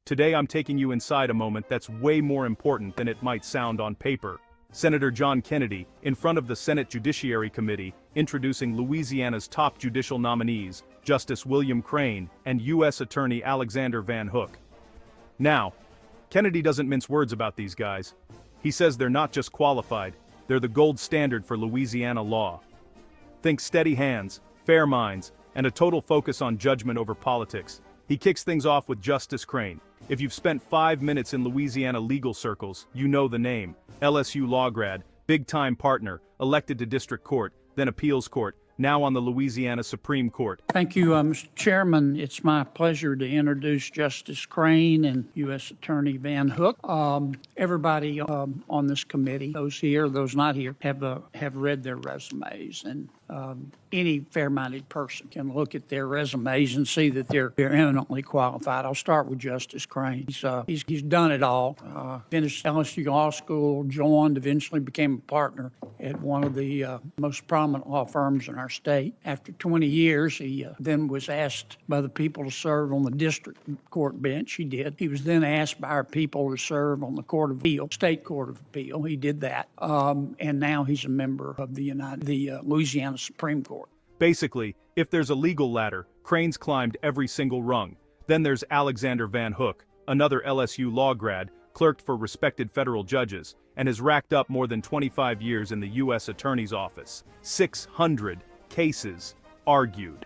Today I'm taking you inside a moment that's way more important than it might sound on paper. Senator John Kennedy, in front of the Senate Judiciary Committee, introducing Louisiana's top judicial nominees, Justice William Crain and U.S. Attorney Alexander Van Hook. Now, Kennedy doesn't mince words about these guys. He says they're not just qualified, they're the gold standard for Louisiana law. Think steady hands, fair minds, and a total focus on judgment over politics. He kicks things off with Justice Crain. If you've spent 5 minutes in Louisiana legal circles, you know the name. LSU law grad, big-time partner, elected to district court, then appeals court, now on the Louisiana Supreme Court. Thank you, Mr. Chairman. It's my pleasure to introduce Justice Crain and U.S. Attorney Van Hook. Everybody on this committee, those here, those not here, have read their resumes, and any fair-minded person can look at their resumes and see that they're eminently qualified. I'll start with Justice Crain. He's done it all. Finished LSU Law School, joined, eventually became a partner at one of the most prominent law firms in our state. After 20 years, he then was asked by the people to serve on the district court bench. He did. He was then asked by our people to serve on the Court of Appeal, State Court of Appeal. He did that. And now he's a member of the Louisiana Supreme Court. Basically, if there's a legal ladder, Crain's climbed every single rung. Then there's Alexander Van Hook, another LSU law grad, clerked for respected federal judges, and has racked up more than 25 years in the U.S. Attorney's Office. 600 cases argued.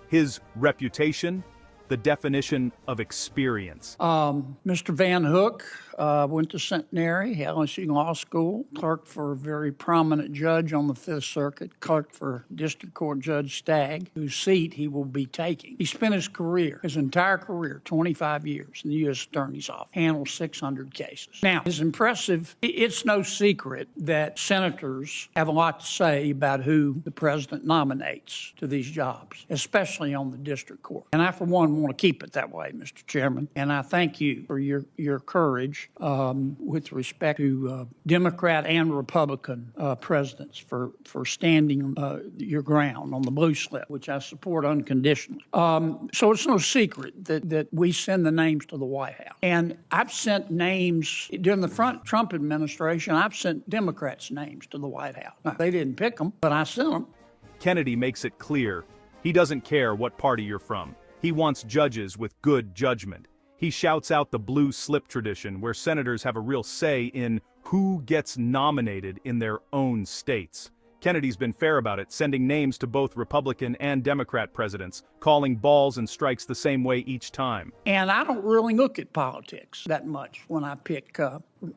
His reputation? The definition of experience. Mr. Van Hook went to Centenary, LSU Law School, clerked for a very prominent judge on the Fifth Circuit, clerked for District Court Judge Stagg, whose seat he will be taking. He spent his entire career, 25 years, in the U.S. Attorney's Office, handled 600 cases. Now, it's impressive. It's no secret that senators have a lot to say about who the president nominates to these jobs, especially on the district court. And I, for one, want to keep it that way, Mr. Chairman. And I thank you for your courage with respect to Democrat and Republican presidents for standing your ground on the blue slip, which I support unconditionally. So it's no secret that we send the names to the White House. And I've sent names during the Trump administration. I've sent Democrats' names to the White House. Now, they didn't pick them, but I sent them. Kennedy makes it clear he doesn't care what party you're from. He wants judges with good judgment. He shouts out the blue slip tradition where senators have a real say in who gets nominated in their own states. Kennedy's been fair about it, sending names to both Republican and Democrat presidents, calling balls and strikes the same way each time. And I don't really look at politics that much when I pick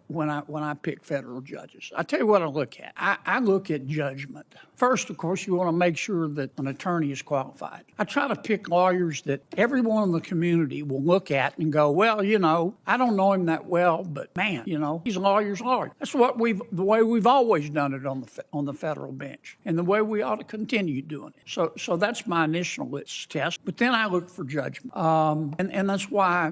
when I pick federal judges. I tell you what I look at. I look at judgment. First, of course, you want to make sure that an attorney is qualified. I try to pick lawyers that everyone in the community will look at and go, well, I don't know him that well, but man, he's a lawyer's lawyer. That's the way we've always done it on the federal bench, and the way we ought to continue doing it. So that's my initial litmus test. But then I look for judgment, and that's why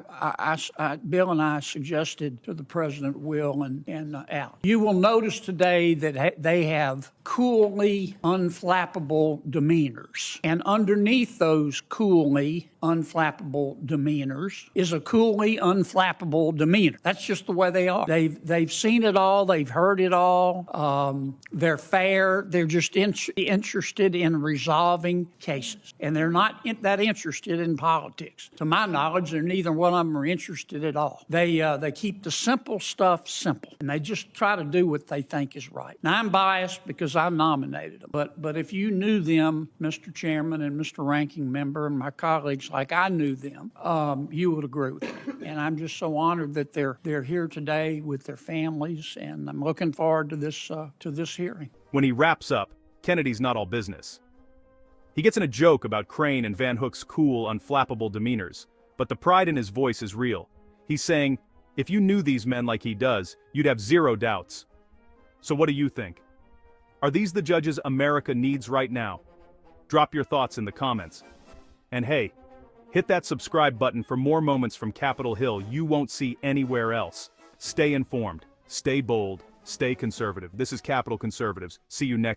Bill and I suggested to the president, Will and Al. You will notice today that they have coolly unflappable demeanors. And underneath those coolly unflappable demeanors is a coolly unflappable demeanor. That's just the way they are. They've seen it all. They've heard it all. They're fair. They're just interested in resolving cases. And they're not that interested in politics. To my knowledge, neither one of them are interested at all. They keep the simple stuff simple. And they just try to do what they think is right. Now, I'm biased because I nominated them. But if you knew them, Mr. Chairman and Mr. Ranking Member and my colleagues like I knew them, you would agree with me. And I'm just so honored that they're here today with their families, and I'm looking forward to this hearing. When he wraps up, Kennedy's not all business. He gets in a joke about Crain and Van Hook's cool, unflappable demeanors, but the pride in his voice is real. He's saying, if you knew these men like he does, you'd have zero doubts. So what do you think? Are these the judges America needs right now? Drop your thoughts in the comments. And hey, hit that subscribe button for more moments from Capitol Hill you won't see anywhere else. Stay informed, stay bold, stay conservative. This is Capitol Conservatives. See you next time.